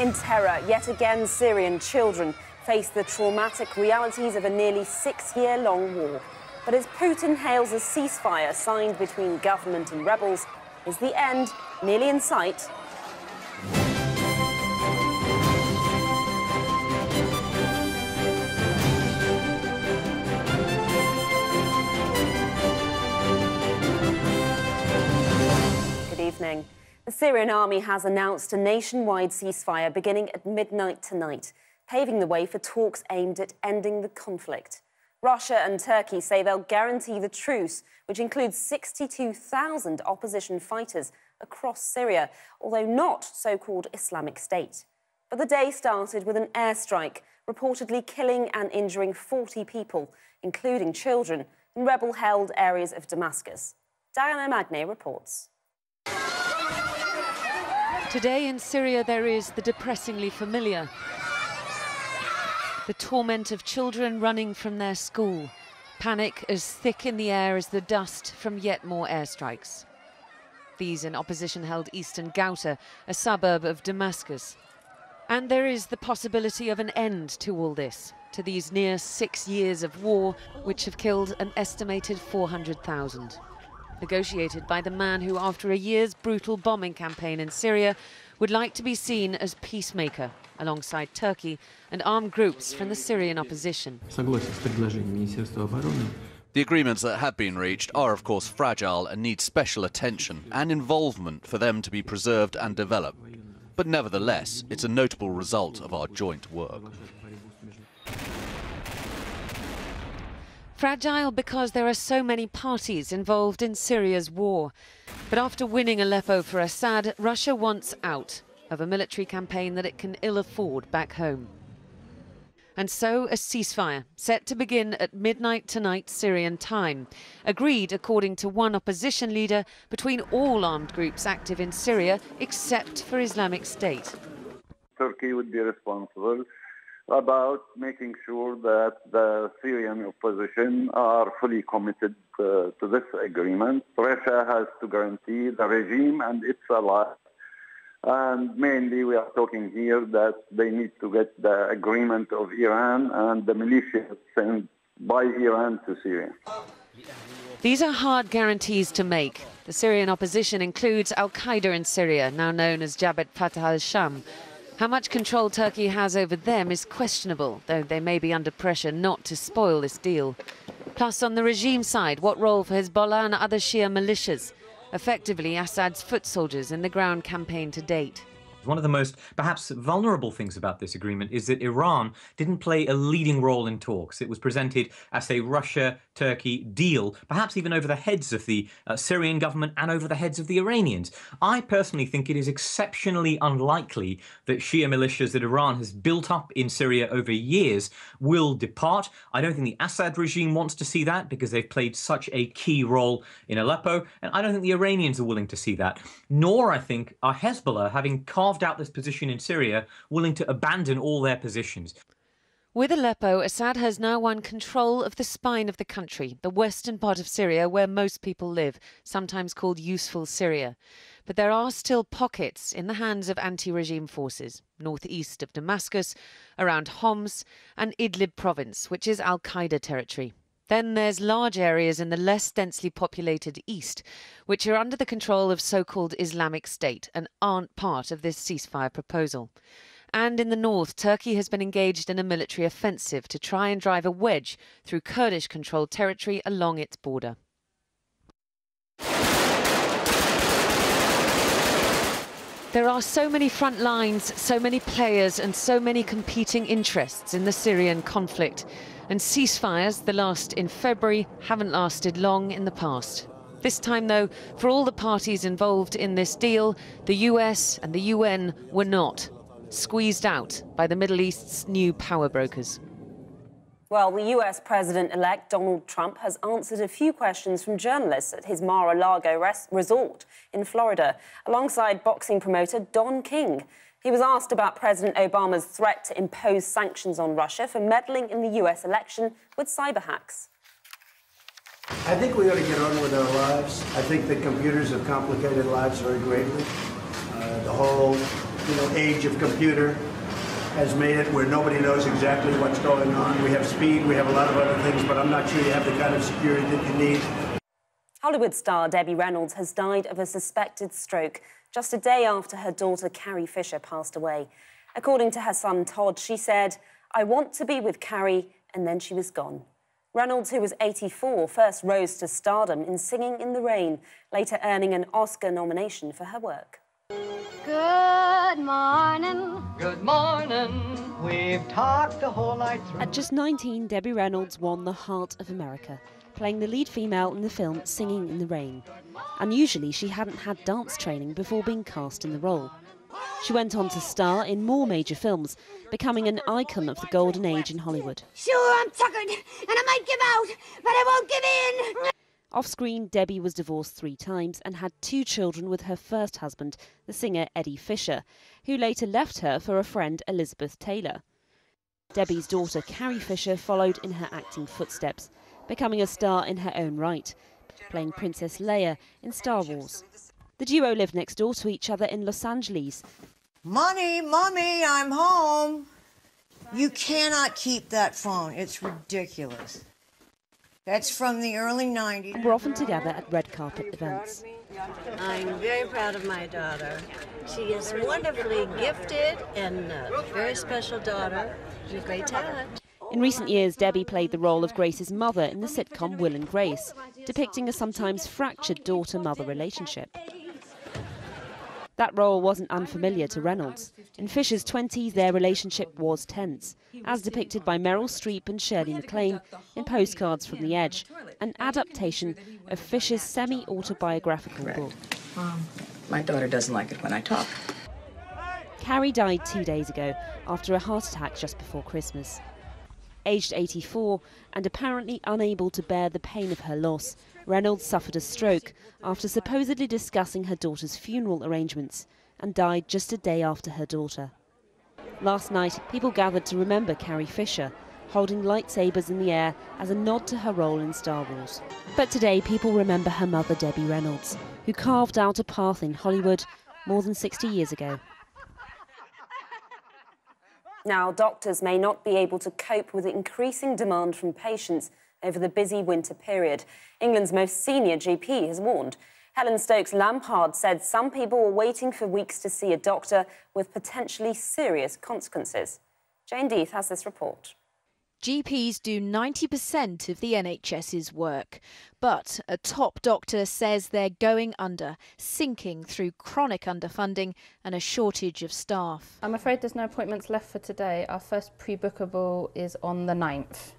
in terror, yet again Syrian children face the traumatic realities of a nearly 6-year-long war. But as Putin hails a ceasefire signed between government and rebels, is the end nearly in sight? Good evening. The Syrian army has announced a nationwide ceasefire beginning at midnight tonight, paving the way for talks aimed at ending the conflict. Russia and Turkey say they'll guarantee the truce, which includes 62,000 opposition fighters across Syria, although not so-called Islamic State. But the day started with an airstrike, reportedly killing and injuring 40 people, including children, in rebel-held areas of Damascus. Diana Magne reports. Today in Syria there is the depressingly familiar. The torment of children running from their school. Panic as thick in the air as the dust from yet more airstrikes. These in opposition-held eastern Ghouta, a suburb of Damascus. And there is the possibility of an end to all this, to these near 6 years of war, which have killed an estimated 400,000. Negotiated by the man who, after a year's brutal bombing campaign in Syria, would like to be seen as peacemaker, alongside Turkey and armed groups from the Syrian opposition. The agreements that have been reached are, of course, fragile and need special attention and involvement for them to be preserved and developed. But nevertheless, it's a notable result of our joint work. Fragile because there are so many parties involved in Syria's war. But after winning Aleppo for Assad, Russia wants out of a military campaign that it can ill afford back home. And so a ceasefire, set to begin at midnight tonight Syrian time, agreed, according to one opposition leader, between all armed groups active in Syria except for Islamic State. Turkey would be responsible about making sure that the Syrian opposition are fully committed to this agreement. Russia has to guarantee the regime and its allies. And mainly we are talking here that they need to get the agreement of Iran and the militias sent by Iran to Syria. These are hard guarantees to make. The Syrian opposition includes Al-Qaeda in Syria, now known as Jabhat Fatah al-Sham. How much control Turkey has over them is questionable, though they may be under pressure not to spoil this deal. Plus, on the regime side, what role for Hezbollah and other Shia militias? Effectively, Assad's foot soldiers in the ground campaign to date. One of the most, perhaps, vulnerable things about this agreement is that Iran didn't play a leading role in talks. It was presented as a Russia-Turkey deal, perhaps even over the heads of the Syrian government and over the heads of the Iranians. I personally think it is exceptionally unlikely that Shia militias that Iran has built up in Syria over years will depart. I don't think the Assad regime wants to see that because they've played such a key role in Aleppo, and I don't think the Iranians are willing to see that. Nor, I think, are Hezbollah, having carved out this position in Syria, willing to abandon all their positions. With Aleppo, Assad has now won control of the spine of the country, the western part of Syria where most people live, sometimes called useful Syria. But there are still pockets in the hands of anti-regime forces, northeast of Damascus, around Homs and Idlib province, which is Al-Qaeda territory. Then there's large areas in the less densely populated east, which are under the control of so-called Islamic State and aren't part of this ceasefire proposal. And in the north, Turkey has been engaged in a military offensive to try and drive a wedge through Kurdish-controlled territory along its border. There are so many front lines, so many players and so many competing interests in the Syrian conflict. And ceasefires, the last in February, haven't lasted long in the past. This time, though, for all the parties involved in this deal, the US and the UN were not. Squeezed out by the Middle East's new power brokers. Well, the US President-elect Donald Trump has answered a few questions from journalists at his Mar-a-Lago resort in Florida, alongside boxing promoter Don King. He was asked about President Obama's threat to impose sanctions on Russia for meddling in the US election with cyber hacks. I think we ought to get on with our lives. I think that computers have complicated lives very greatly. The whole age of computer has made it where nobody knows exactly what's going on. We have speed, we have a lot of other things, but I'm not sure you have the kind of security that you need. Hollywood star Debbie Reynolds has died of a suspected stroke just a day after her daughter Carrie Fisher passed away. According to her son Todd, she said, "I want to be with Carrie," and then she was gone. Reynolds, who was 84, first rose to stardom in Singing in the Rain, later earning an Oscar nomination for her work. Good morning. Good morning. We've talked the whole night through. At just 19, Debbie Reynolds won the Heart of America, playing the lead female in the film Singing in the Rain. Unusually, she hadn't had dance training before being cast in the role. She went on to star in more major films, becoming an icon of the golden age in Hollywood. Sure, I'm tuckered, and I might give out, but I won't give in. Off-screen, Debbie was divorced 3 times and had 2 children with her first husband, the singer Eddie Fisher, who later left her for a friend, Elizabeth Taylor. Debbie's daughter, Carrie Fisher, followed in her acting footsteps, becoming a star in her own right, playing Princess Leia in Star Wars. The duo lived next door to each other in Los Angeles. Mommy, I'm home. You cannot keep that phone. It's ridiculous. That's from the early 90s. And were often together at red carpet events. I'm very proud of my daughter. She is wonderfully gifted and a very special daughter. She's a great talent. In recent years, Debbie played the role of Grace's mother in the sitcom Will and Grace, depicting a sometimes fractured daughter-mother relationship. That role wasn't unfamiliar to Reynolds. In Fisher's 20s, their relationship was tense, as depicted by Meryl Streep and Shirley MacLaine in Postcards from the Edge, an adaptation of Fisher's semi-autobiographical book. My daughter doesn't like it when I talk. Carrie died 2 days ago after a heart attack just before Christmas. Aged 84 and apparently unable to bear the pain of her loss, Reynolds suffered a stroke after supposedly discussing her daughter's funeral arrangements and died just a day after her daughter. Last night, people gathered to remember Carrie Fisher, holding lightsabers in the air as a nod to her role in Star Wars. But today, people remember her mother, Debbie Reynolds, who carved out a path in Hollywood more than 60 years ago. Now, doctors may not be able to cope with the increasing demand from patients over the busy winter period. England's most senior GP has warned. Helen Stokes-Lampard said some people were waiting for weeks to see a doctor with potentially serious consequences. Jane Deeth has this report. GPs do 90% of the NHS's work, but a top doctor says they're going under, sinking through chronic underfunding and a shortage of staff. I'm afraid there's no appointments left for today. Our first pre-bookable is on the 9th.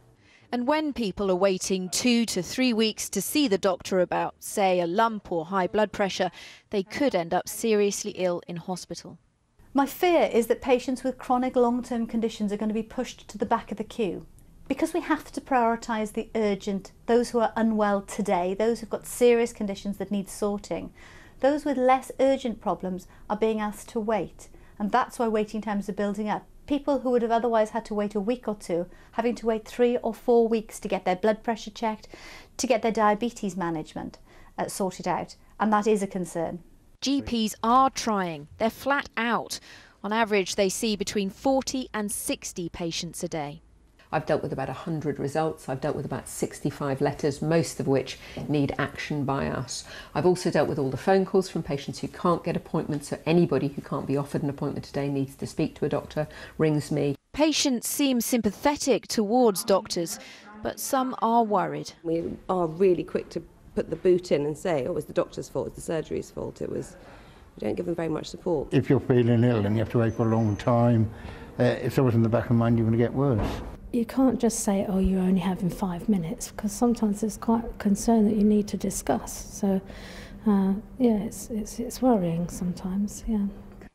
And when people are waiting 2 to 3 weeks to see the doctor about, say, a lump or high blood pressure, they could end up seriously ill in hospital. My fear is that patients with chronic long-term conditions are going to be pushed to the back of the queue. Because we have to prioritise the urgent, those who are unwell today, those who've got serious conditions that need sorting, those with less urgent problems are being asked to wait. And that's why waiting times are building up. People who would have otherwise had to wait a week or two, having to wait 3 or 4 weeks to get their blood pressure checked, to get their diabetes management sorted out. And that is a concern. GPs are trying. They're flat out. On average, they see between 40 and 60 patients a day. I've dealt with about 100 results. I've dealt with about 65 letters, most of which need action by us. I've also dealt with all the phone calls from patients who can't get appointments, so anybody who can't be offered an appointment today needs to speak to a doctor, rings me. Patients seem sympathetic towards doctors, but some are worried. We are really quick to put the boot in and say, oh, it was the doctor's fault, it's the surgery's fault. We don't give them very much support. If you're feeling ill and you have to wait for a long time, it's always in the back of the mind you're going to get worse. You can't just say, oh, you're only having 5 minutes, because sometimes there's quite a concern that you need to discuss. So, yeah, it's worrying sometimes, yeah.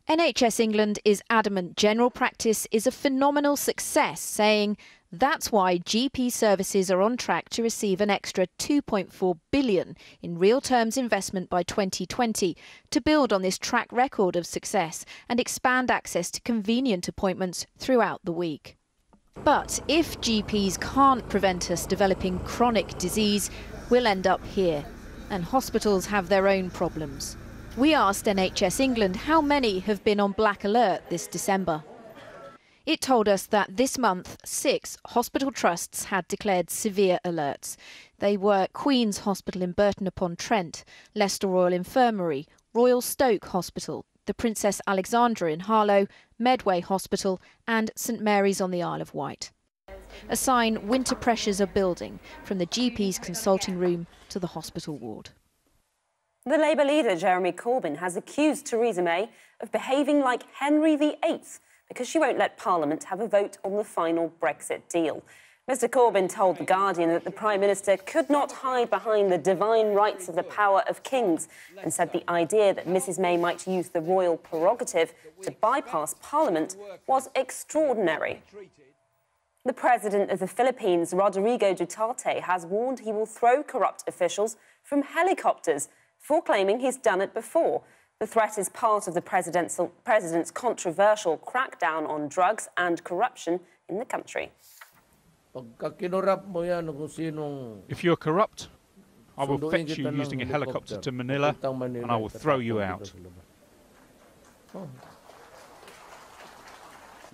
NHS England is adamant general practice is a phenomenal success, saying that's why GP services are on track to receive an extra £2.4 billion in real terms investment by 2020 to build on this track record of success and expand access to convenient appointments throughout the week. But if GPs can't prevent us developing chronic disease, we'll end up here. And hospitals have their own problems. We asked NHS England how many have been on black alert this December. It told us that this month, 6 hospital trusts had declared severe alerts. They were Queen's Hospital in Burton-upon-Trent, Leicester Royal Infirmary, Royal Stoke Hospital, the Princess Alexandra in Harlow, Medway Hospital and St Mary's on the Isle of Wight. A sign winter pressures are building, from the GP's consulting room to the hospital ward. The Labour leader, Jeremy Corbyn, has accused Theresa May of behaving like Henry VIII because she won't let Parliament have a vote on the final Brexit deal. Mr Corbyn told The Guardian that the Prime Minister could not hide behind the divine rights of the power of kings and said the idea that Mrs May might use the royal prerogative to bypass Parliament was extraordinary. The President of the Philippines, Rodrigo Duterte, has warned he will throw corrupt officials from helicopters before claiming he's done it before. The threat is part of the president's controversial crackdown on drugs and corruption in the country. If you're corrupt, I will fetch you using a helicopter to Manila and I will throw you out.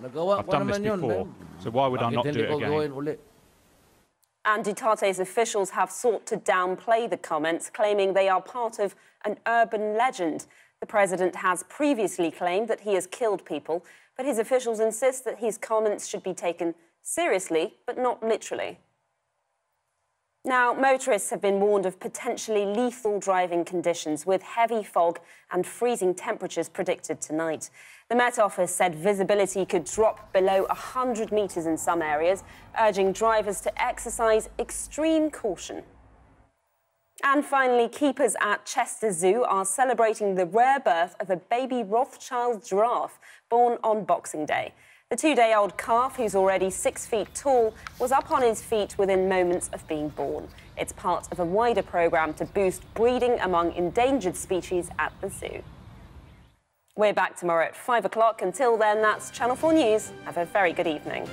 I've done this before, so why would I not do it again? And Duterte's officials have sought to downplay the comments, claiming they are part of an urban legend. The president has previously claimed that he has killed people, but his officials insist that his comments should be taken seriously, but not literally. Now, motorists have been warned of potentially lethal driving conditions with heavy fog and freezing temperatures predicted tonight. The Met Office said visibility could drop below 100 metres in some areas, urging drivers to exercise extreme caution. And finally, keepers at Chester Zoo are celebrating the rare birth of a baby Rothschild giraffe born on Boxing Day. The 2-day-old calf, who's already 6 feet tall, was up on his feet within moments of being born. It's part of a wider programme to boost breeding among endangered species at the zoo. We're back tomorrow at 5 o'clock. Until then, that's Channel 4 News. Have a very good evening.